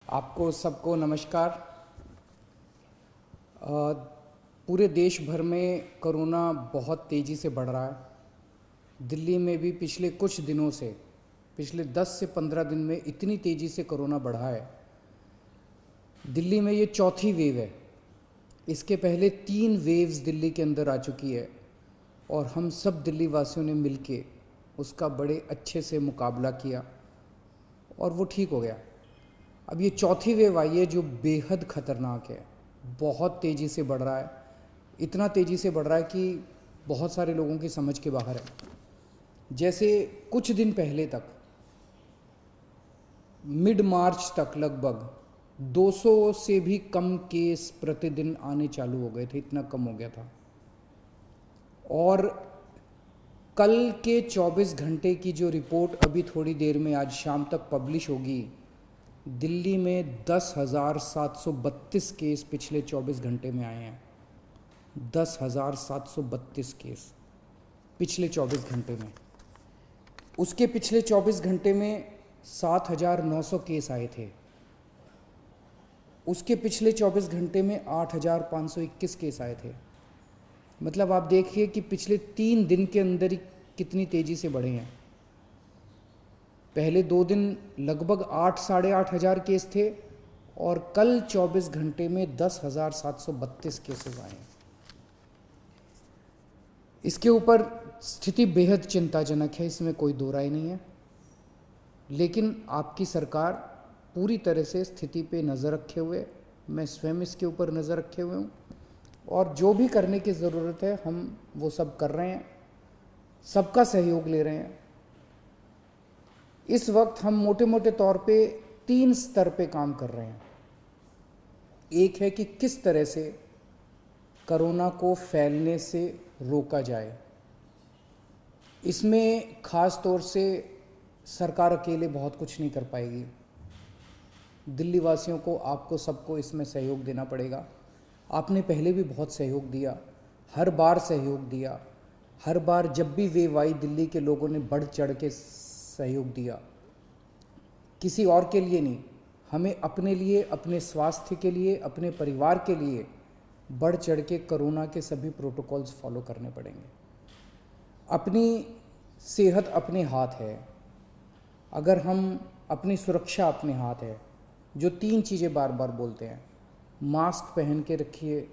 आपको सबको नमस्कार। पूरे देश भर में कोरोना बहुत तेज़ी से बढ़ रहा है। दिल्ली में भी पिछले कुछ दिनों से, पिछले 10 से 15 दिन में इतनी तेज़ी से कोरोना बढ़ा है। दिल्ली में ये चौथी वेव है। इसके पहले 3 वेव्स दिल्ली के अंदर आ चुकी है और हम सब दिल्ली वासियों ने मिलके उसका बड़े अच्छे से मुकाबला किया और वो ठीक हो गया। अब ये चौथी वेव आई है जो बेहद ख़तरनाक है, बहुत तेज़ी से बढ़ रहा है। इतना तेज़ी से बढ़ रहा है कि बहुत सारे लोगों की समझ के बाहर है। जैसे कुछ दिन पहले तक, मिड मार्च तक लगभग 200 से भी कम केस प्रतिदिन आने चालू हो गए थे, इतना कम हो गया था। और कल के 24 घंटे की जो रिपोर्ट अभी थोड़ी देर में आज शाम तक पब्लिश होगी, दिल्ली में 10,732 केस पिछले 24 घंटे में आए हैं। 10,732 केस पिछले 24 घंटे में। उसके पिछले 24 घंटे में 7,900 केस आए थे। उसके पिछले 24 घंटे में 8,521 केस आए थे। मतलब आप देखिए कि पिछले 3 दिन के अंदर ही कितनी तेज़ी से बढ़े हैं। पहले 2 दिन लगभग 8 साढ़े 8 हज़ार केस थे और कल 24 घंटे में 10,732 केसेस आए हैं। इसके ऊपर स्थिति बेहद चिंताजनक है, इसमें कोई दो राय नहीं है। लेकिन आपकी सरकार पूरी तरह से स्थिति पे नज़र रखे हुए, मैं स्वयं इसके ऊपर नज़र रखे हुए हूँ और जो भी करने की ज़रूरत है हम वो सब कर रहे हैं, सबका सहयोग ले रहे हैं। इस वक्त हम मोटे मोटे तौर पे 3 स्तर पे काम कर रहे हैं। एक है कि किस तरह से कोरोना को फैलने से रोका जाए। इसमें ख़ास तौर से सरकार अकेले बहुत कुछ नहीं कर पाएगी। दिल्ली वासियों को, आपको सबको इसमें सहयोग देना पड़ेगा। आपने पहले भी बहुत सहयोग दिया, हर बार सहयोग दिया। हर बार जब भी वेव आई, दिल्ली के लोगों ने बढ़ चढ़ के सहयोग दिया, किसी और के लिए नहीं। हमें अपने लिए, अपने स्वास्थ्य के लिए, अपने परिवार के लिए बढ़ चढ़ के कोरोना के सभी प्रोटोकॉल्स फॉलो करने पड़ेंगे। अपनी सेहत अपने हाथ है। अगर हम, अपनी सुरक्षा अपने हाथ है। जो 3 चीज़ें बार बार बोलते हैं, मास्क पहन के रखिए,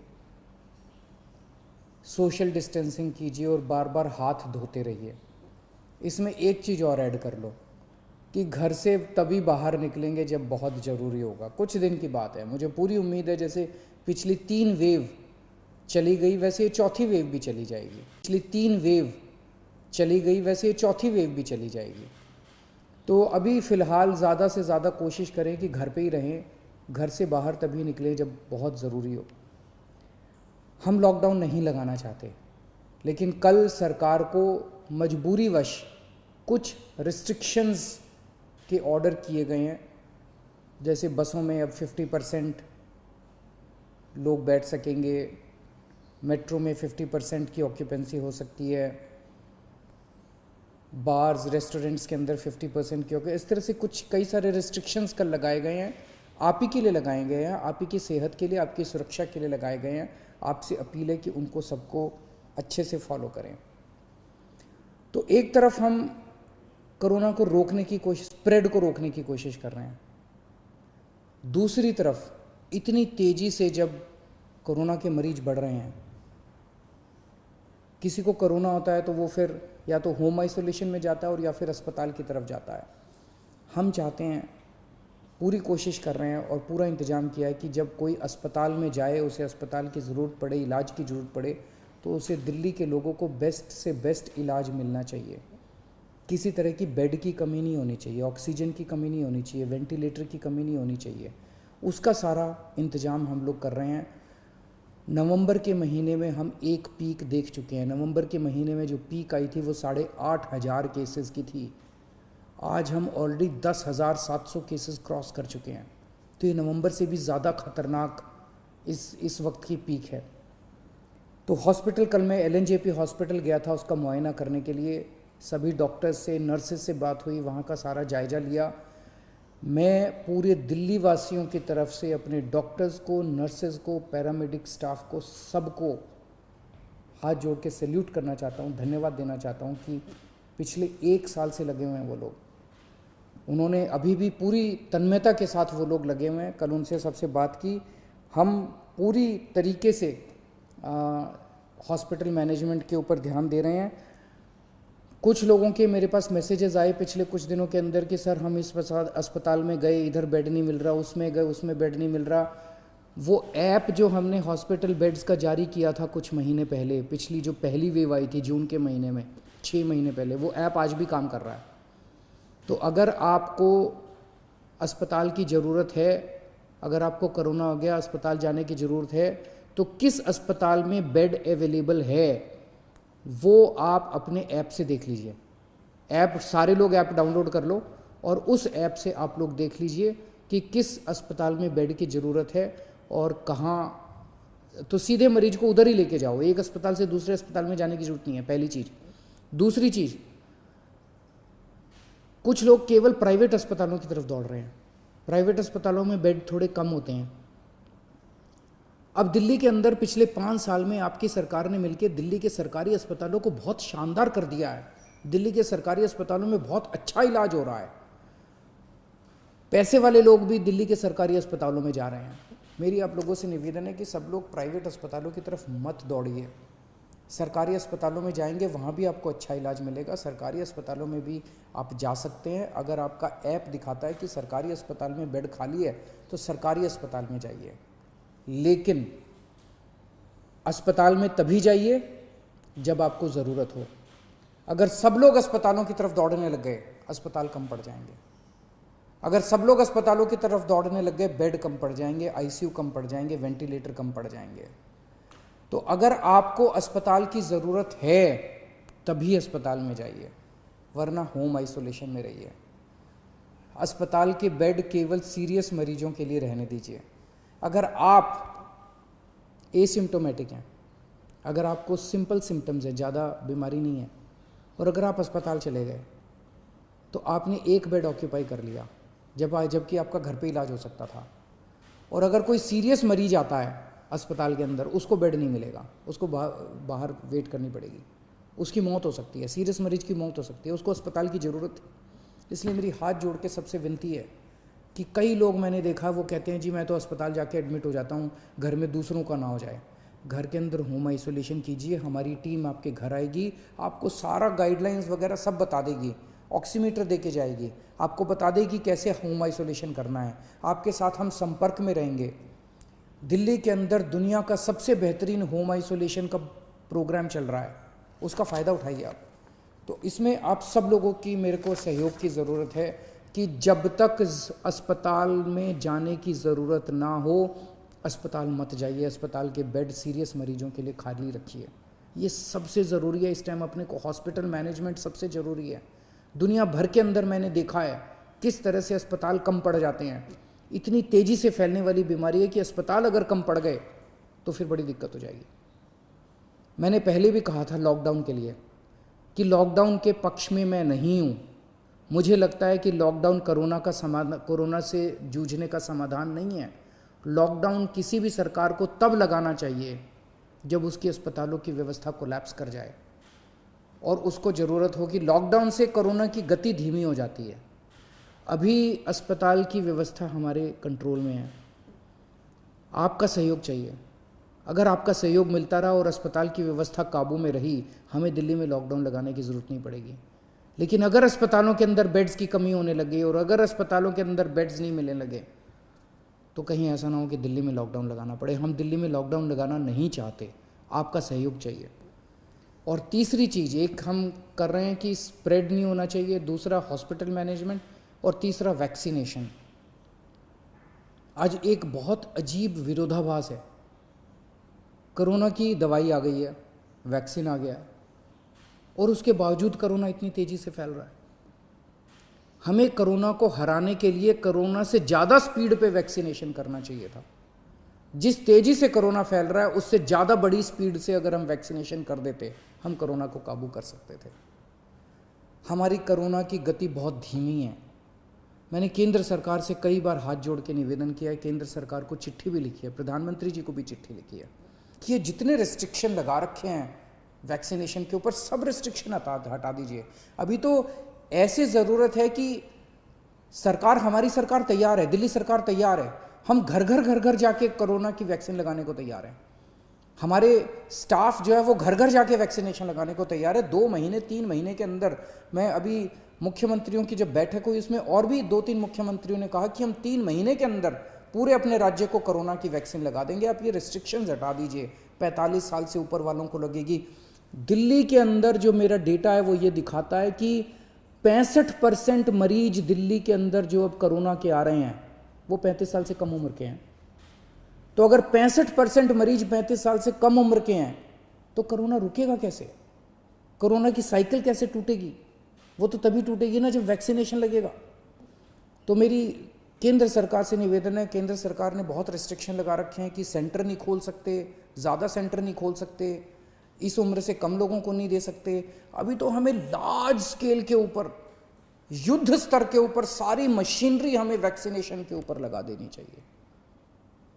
सोशल डिस्टेंसिंग कीजिए और बार बार हाथ धोते रहिए। इसमें एक चीज़ और ऐड कर लो कि घर से तभी बाहर निकलेंगे जब बहुत ज़रूरी होगा। कुछ दिन की बात है, मुझे पूरी उम्मीद है जैसे पिछली 3 वेव चली गई वैसे ये चौथी वेव भी चली जाएगी। पिछली 3 वेव चली गई वैसे ये चौथी वेव भी चली जाएगी। तो अभी फ़िलहाल ज़्यादा से ज़्यादा कोशिश करें कि घर पे ही रहें, घर से बाहर तभी निकलें जब बहुत ज़रूरी हो। हम लॉकडाउन नहीं लगाना चाहते, लेकिन कल सरकार को मजबूरीवश कुछ रिस्ट्रिक्शंस के ऑर्डर किए गए हैं। जैसे बसों में अब 50% लोग बैठ सकेंगे, मेट्रो में 50% की ऑक्यूपेंसी हो सकती है, बार्स रेस्टोरेंट्स के अंदर 50% की ऑक्यूपेंसी, इस तरह से कुछ कई सारे रिस्ट्रिक्शंस कल लगाए गए हैं। आप ही के लिए लगाए गए हैं, आप ही की सेहत के लिए, आपकी सुरक्षा के लिए लगाए गए हैं। आपसे अपील है कि उनको सबको अच्छे से फॉलो करें। तो एक तरफ हम कोरोना को रोकने की कोशिश, स्प्रेड को रोकने की कोशिश कर रहे हैं। दूसरी तरफ इतनी तेज़ी से जब कोरोना के मरीज बढ़ रहे हैं, किसी को कोरोना होता है तो वो फिर या तो होम आइसोलेशन में जाता है और या फिर अस्पताल की तरफ जाता है। हम चाहते हैं, पूरी कोशिश कर रहे हैं और पूरा इंतज़ाम किया है कि जब कोई अस्पताल में जाए, उसे अस्पताल की ज़रूरत पड़े, इलाज की ज़रूरत पड़े, तो उसे दिल्ली के लोगों को बेस्ट से बेस्ट इलाज मिलना चाहिए। किसी तरह की बेड की कमी नहीं होनी चाहिए, ऑक्सीजन की कमी नहीं होनी चाहिए, वेंटिलेटर की कमी नहीं होनी चाहिए। उसका सारा इंतज़ाम हम लोग कर रहे हैं। नवंबर के महीने में हम एक पीक देख चुके हैं। नवंबर के महीने में जो पीक आई थी वो 8,500 केसेस की थी। आज हम ऑलरेडी 10,700 केसेस क्रॉस कर चुके हैं। तो ये नवंबर से भी ज़्यादा ख़तरनाक इस वक्त की पीक है। तो हॉस्पिटल, कल मैं LNJP हॉस्पिटल गया था उसका मुआयना करने के लिए। सभी डॉक्टर्स से, नर्सेज से बात हुई, वहाँ का सारा जायज़ा लिया। मैं पूरे दिल्ली वासियों की तरफ से अपने डॉक्टर्स को, नर्सेज को, पैरामेडिक स्टाफ को, सबको हाथ जोड़ के सैल्यूट करना चाहता हूँ, धन्यवाद देना चाहता हूँ कि पिछले 1 साल से लगे हुए हैं वो लोग। उन्होंने अभी भी पूरी तन्मयता के साथ वो लोग लगे हुए हैं। कल उनसे सबसे बात की, हम पूरी तरीके से हॉस्पिटल मैनेजमेंट के ऊपर ध्यान दे रहे हैं। कुछ लोगों के मेरे पास मैसेजेस आए पिछले कुछ दिनों के अंदर कि सर हम इस अस्पताल में गए, इधर बेड नहीं मिल रहा, उसमें गए, उसमें बेड नहीं मिल रहा। वो ऐप जो हमने हॉस्पिटल बेड्स का जारी किया था कुछ महीने पहले, पिछली जो पहली वेव आई थी जून के महीने में, 6 महीने पहले, वो ऐप आज भी काम कर रहा है। तो अगर आपको अस्पताल की ज़रूरत है, अगर आपको कोरोना हो गया, अस्पताल जाने की ज़रूरत है, तो किस अस्पताल में बेड अवेलेबल है वो आप अपने ऐप से देख लीजिए। ऐप, सारे लोग ऐप डाउनलोड कर लो और उस ऐप से आप लोग देख लीजिए कि किस अस्पताल में बेड की ज़रूरत है और कहाँ। तो सीधे मरीज को उधर ही लेके जाओ, एक अस्पताल से दूसरे अस्पताल में जाने की ज़रूरत नहीं है, पहली चीज़। दूसरी चीज़, कुछ लोग केवल प्राइवेट अस्पतालों की तरफ दौड़ रहे हैं। प्राइवेट अस्पतालों में बेड थोड़े कम होते हैं। अब दिल्ली के अंदर पिछले 5 साल में आपकी सरकार ने मिलकर दिल्ली के सरकारी अस्पतालों को बहुत शानदार कर दिया है। दिल्ली के सरकारी अस्पतालों में बहुत अच्छा इलाज हो रहा है। पैसे वाले लोग भी दिल्ली के सरकारी अस्पतालों में जा रहे हैं। मेरी आप लोगों से निवेदन है कि सब लोग प्राइवेट अस्पतालों की तरफ मत दौड़िए। सरकारी अस्पतालों में जाएंगे, वहाँ भी आपको अच्छा इलाज मिलेगा। सरकारी अस्पतालों में भी आप जा सकते हैं। अगर आपका ऐप दिखाता है कि सरकारी अस्पताल में बेड खाली है तो सरकारी अस्पताल में जाइए, लेकिन अस्पताल में तभी जाइए जब आपको ज़रूरत हो। अगर सब लोग अस्पतालों की तरफ दौड़ने लग गए, अस्पताल कम पड़ जाएंगे। अगर सब लोग अस्पतालों की तरफ दौड़ने लग गए, बेड कम पड़ जाएंगे, आईसीयू कम पड़ जाएंगे, वेंटिलेटर कम पड़ जाएंगे। तो अगर आपको अस्पताल की ज़रूरत है तभी अस्पताल में जाइए, वरना होम आइसोलेशन में रहिए। अस्पताल के बेड केवल सीरियस मरीजों के लिए रहने दीजिए। अगर आप एसिम्प्टोमेटिक हैं, अगर आपको सिंपल सिम्टम्स है, ज़्यादा बीमारी नहीं है, और अगर आप अस्पताल चले गए तो आपने एक बेड ऑक्यूपाई कर लिया जबकि आपका घर पे इलाज हो सकता था। और अगर कोई सीरियस मरीज आता है अस्पताल के अंदर, उसको बेड नहीं मिलेगा, उसको बाहर वेट करनी पड़ेगी, उसकी मौत हो सकती है, सीरियस मरीज की मौत हो सकती है, उसको अस्पताल की ज़रूरत है। इसलिए मेरी हाथ जोड़ के सबसे विनती है कि कई लोग मैंने देखा वो कहते हैं जी मैं तो अस्पताल जाके एडमिट हो जाता हूँ, घर में दूसरों का ना हो जाए। घर के अंदर होम आइसोलेशन कीजिए, हमारी टीम आपके घर आएगी, आपको सारा गाइडलाइंस वगैरह सब बता देगी, ऑक्सीमीटर दे के जाएगी, आपको बता देगी कैसे होम आइसोलेशन करना है, आपके साथ हम संपर्क में रहेंगे। दिल्ली के अंदर दुनिया का सबसे बेहतरीन होम आइसोलेशन का प्रोग्राम चल रहा है, उसका फ़ायदा उठाइए आप। तो इसमें आप सब लोगों की मेरे को सहयोग की ज़रूरत है कि जब तक अस्पताल में जाने की ज़रूरत ना हो, अस्पताल मत जाइए। अस्पताल के बेड सीरियस मरीजों के लिए खाली रखिए, ये सबसे ज़रूरी है इस टाइम। अपने को हॉस्पिटल मैनेजमेंट सबसे ज़रूरी है। दुनिया भर के अंदर मैंने देखा है किस तरह से अस्पताल कम पड़ जाते हैं। इतनी तेज़ी से फैलने वाली बीमारी है कि अस्पताल अगर कम पड़ गए तो फिर बड़ी दिक्कत हो जाएगी। मैंने पहले भी कहा था लॉकडाउन के लिए कि लॉकडाउन के पक्ष में मैं नहीं हूँ। मुझे लगता है कि लॉकडाउन कोरोना से जूझने का समाधान नहीं है। लॉकडाउन किसी भी सरकार को तब लगाना चाहिए जब उसकी अस्पतालों की व्यवस्था कोलैप्स कर जाए और उसको ज़रूरत हो कि लॉकडाउन से कोरोना की गति धीमी हो जाती है। अभी अस्पताल की व्यवस्था हमारे कंट्रोल में है, आपका सहयोग चाहिए। अगर आपका सहयोग मिलता रहा और अस्पताल की व्यवस्था काबू में रही, हमें दिल्ली में लॉकडाउन लगाने की ज़रूरत नहीं पड़ेगी। लेकिन अगर अस्पतालों के अंदर बेड्स की कमी होने लगी और अगर अस्पतालों के अंदर बेड्स नहीं मिलने लगे तो कहीं ऐसा ना हो कि दिल्ली में लॉकडाउन लगाना पड़े। हम दिल्ली में लॉकडाउन लगाना नहीं चाहते, आपका सहयोग चाहिए। और तीसरी चीज़ एक हम कर रहे हैं कि स्प्रेड नहीं होना चाहिए, दूसरा हॉस्पिटल मैनेजमेंट, और तीसरा वैक्सीनेशन। आज एक बहुत अजीब विरोधाभास है, कोरोना की दवाई आ गई है, वैक्सीन आ गया है, और उसके बावजूद कोरोना इतनी तेज़ी से फैल रहा है। हमें कोरोना को हराने के लिए कोरोना से ज़्यादा स्पीड पे वैक्सीनेशन करना चाहिए था। जिस तेज़ी से कोरोना फैल रहा है उससे ज़्यादा बड़ी स्पीड से अगर हम वैक्सीनेशन कर देते, हम कोरोना को काबू कर सकते थे। हमारी कोरोना की गति बहुत धीमी है। मैंने केंद्र सरकार से कई बार हाथ जोड़ के निवेदन किया है, केंद्र सरकार को चिट्ठी भी लिखी है, प्रधानमंत्री जी को भी चिट्ठी लिखी है कि ये जितने रिस्ट्रिक्शन लगा रखे हैं वैक्सीनेशन के ऊपर, सब रिस्ट्रिक्शन हटा दीजिए। अभी तो ऐसी ज़रूरत है कि सरकार, हमारी सरकार तैयार है, दिल्ली सरकार तैयार है, हम घर घर जाके कोरोना की वैक्सीन लगाने को तैयार हैं। हमारे स्टाफ जो है वो घर घर जाके वैक्सीनेशन लगाने को तैयार है। 2 महीने 3 महीने के अंदर, मैं अभी मुख्यमंत्रियों की जब बैठक हुई उसमें और भी 2-3 मुख्यमंत्रियों ने कहा कि हम 3 महीने के अंदर पूरे अपने राज्य को कोरोना की वैक्सीन लगा देंगे, आप ये रिस्ट्रिक्शंस हटा दीजिए, 45 साल से ऊपर वालों को लगेगी। दिल्ली के अंदर जो मेरा डेटा है वो ये दिखाता है कि 65% मरीज दिल्ली के अंदर जो अब कोरोना के आ रहे हैं वो 35 साल से कम उम्र के हैं। तो अगर 65% मरीज 35 साल से कम उम्र के हैं तो कोरोना रुकेगा कैसे? कोरोना की साइकिल कैसे टूटेगी? वो तो तभी टूटेगी ना जब वैक्सीनेशन लगेगा। तो मेरी केंद्र सरकार से निवेदन है, केंद्र सरकार ने बहुत रिस्ट्रिक्शन लगा रखे हैं कि सेंटर नहीं खोल सकते, ज़्यादा सेंटर नहीं खोल सकते, इस उम्र से कम लोगों को नहीं दे सकते। अभी तो हमें लार्ज स्केल के ऊपर, युद्ध स्तर के ऊपर सारी मशीनरी हमें वैक्सीनेशन के ऊपर लगा देनी चाहिए।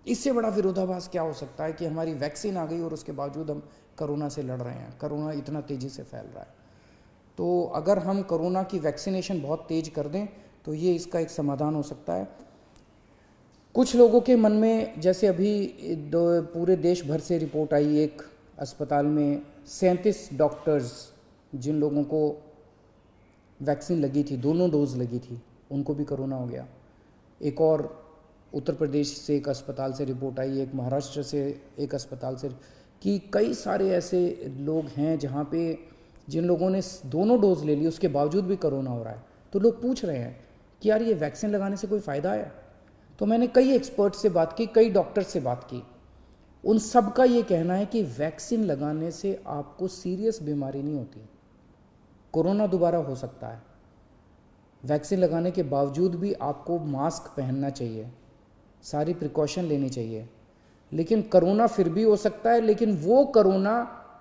इससे बड़ा विरोधाभास क्या हो सकता है कि हमारी वैक्सीन आ गई और उसके बावजूद हम कोरोना से लड़ रहे हैं, कोरोना इतना तेज़ी से फैल रहा है। तो अगर हम कोरोना की वैक्सीनेशन बहुत तेज़ कर दें तो ये इसका एक समाधान हो सकता है। कुछ लोगों के मन में, जैसे अभी पूरे देश भर से रिपोर्ट आई, एक अस्पताल में 37 डॉक्टर्स जिन लोगों को वैक्सीन लगी थी, दोनों डोज लगी थी, उनको भी कोरोना हो गया। एक और उत्तर प्रदेश से एक अस्पताल से रिपोर्ट आई, एक महाराष्ट्र से एक अस्पताल से, कि कई सारे ऐसे लोग हैं जहाँ पे जिन लोगों ने दोनों डोज ले ली उसके बावजूद भी कोरोना हो रहा है। तो लोग पूछ रहे हैं कि यार ये वैक्सीन लगाने से कोई फ़ायदा है? तो मैंने कई एक्सपर्ट से बात की, कई डॉक्टर से बात की, उन सब का ये कहना है कि वैक्सीन लगाने से आपको सीरियस बीमारी नहीं होती, कोरोना दोबारा हो सकता है। वैक्सीन लगाने के बावजूद भी आपको मास्क पहनना चाहिए, सारी प्रिकॉशन लेनी चाहिए, लेकिन कोरोना फिर भी हो सकता है, लेकिन वो कोरोना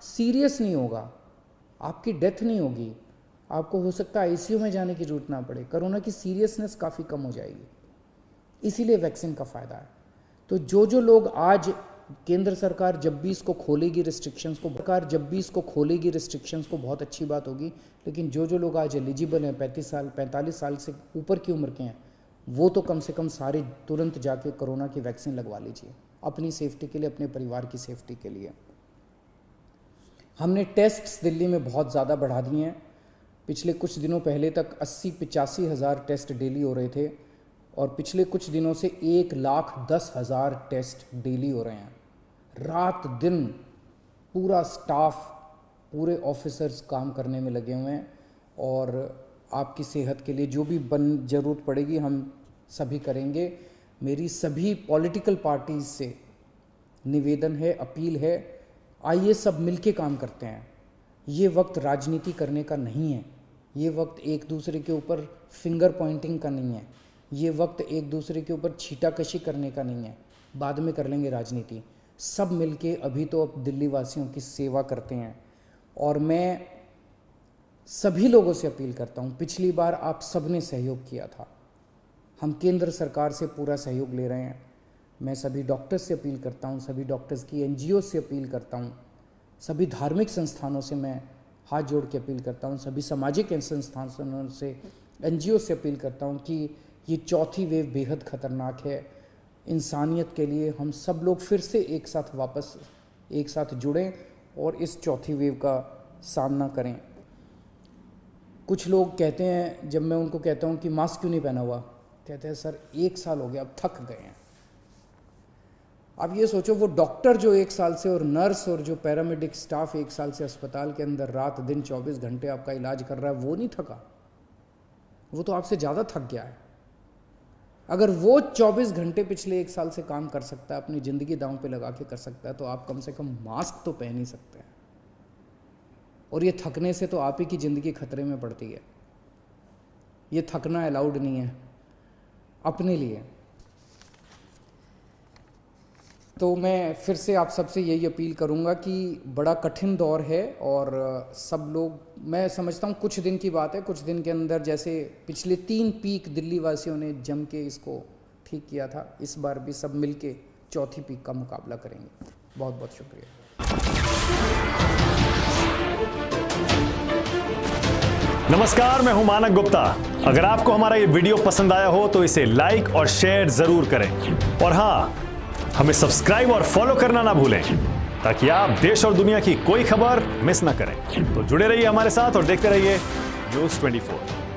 सीरियस नहीं होगा, आपकी डेथ नहीं होगी, आपको हो सकता है आईसीयू में जाने की जरूरत ना पड़े, कोरोना की सीरियसनेस काफ़ी कम हो जाएगी। इसीलिए वैक्सीन का फ़ायदा है। तो जो लोग आज, केंद्र सरकार जब भी इसको खोलेगी रिस्ट्रिक्शंस को, बहुत अच्छी बात होगी, लेकिन जो लोग आज एलिजिबल हैं, 45 साल से ऊपर की उम्र के हैं, वो तो कम से कम सारे तुरंत जाके कोरोना की वैक्सीन लगवा लीजिए, अपनी सेफ्टी के लिए, अपने परिवार की सेफ्टी के लिए। हमने टेस्ट्स दिल्ली में बहुत ज़्यादा बढ़ा दिए हैं। पिछले कुछ दिनों पहले तक 80-85 हज़ार टेस्ट डेली हो रहे थे और पिछले कुछ दिनों से 1,10,000 टेस्ट डेली हो रहे हैं। रात दिन पूरा स्टाफ, पूरे ऑफिसर्स काम करने में लगे हुए हैं और आपकी सेहत के लिए जो भी ज़रूरत पड़ेगी हम सभी करेंगे। मेरी सभी पॉलिटिकल पार्टीज़ से निवेदन है, अपील है, आइए सब मिलके काम करते हैं। ये वक्त राजनीति करने का नहीं है, ये वक्त एक दूसरे के ऊपर फिंगर पॉइंटिंग का नहीं है, ये वक्त एक दूसरे के ऊपर छीटाकशी करने का नहीं है, बाद में कर लेंगे राजनीति। सब मिलके अभी तो अब दिल्ली वासियों की सेवा करते हैं और मैं सभी लोगों से अपील करता हूँ, पिछली बार आप सबने सहयोग किया था, हम केंद्र सरकार से पूरा सहयोग ले रहे हैं। मैं सभी डॉक्टर्स से अपील करता हूँ, सभी डॉक्टर्स की एनजीओ से अपील करता हूँ, सभी धार्मिक संस्थानों से मैं हाथ जोड़ के अपील करता हूँ, सभी सामाजिक संस्थानों से, एनजीओ से अपील करता हूँ कि ये चौथी वेव बेहद ख़तरनाक है इंसानियत के लिए। हम सब लोग फिर से एक साथ जुड़ें और इस चौथी वेव का सामना करें। कुछ लोग कहते हैं, जब मैं उनको कहता हूँ कि मास्क क्यों नहीं पहना हुआ, कहते हैं सर 1 साल हो गया, अब थक गए हैं। अब ये सोचो, वो डॉक्टर जो 1 साल से और नर्स और जो पैरामेडिक स्टाफ 1 साल से अस्पताल के अंदर रात दिन 24 घंटे आपका इलाज कर रहा है, वो नहीं थका? वो तो आपसे ज़्यादा थक गया है। अगर वो 24 घंटे पिछले 1 साल से काम कर सकता है, अपनी ज़िंदगी दांव पे लगा के कर सकता है, तो आप कम से कम मास्क तो पहन ही सकते हैं। और ये थकने से तो आप ही की ज़िंदगी खतरे में पड़ती है। ये थकना अलाउड नहीं है अपने लिए। तो मैं फिर से आप सबसे यही अपील करूंगा कि बड़ा कठिन दौर है और सब लोग, मैं समझता हूँ कुछ दिन की बात है, कुछ दिन के अंदर जैसे पिछले 3 पीक दिल्ली वासियों ने जम के इसको ठीक किया था, इस बार भी सब मिलके चौथी पीक का मुकाबला करेंगे। बहुत बहुत शुक्रिया। नमस्कार, मैं हूं मानक गुप्ता। अगर आपको हमारा ये वीडियो पसंद आया हो तो इसे लाइक और शेयर जरूर करें, और हाँ, हमें सब्सक्राइब और फॉलो करना ना भूलें ताकि आप देश और दुनिया की कोई खबर मिस ना करें। तो जुड़े रहिए हमारे साथ और देखते रहिए News 24।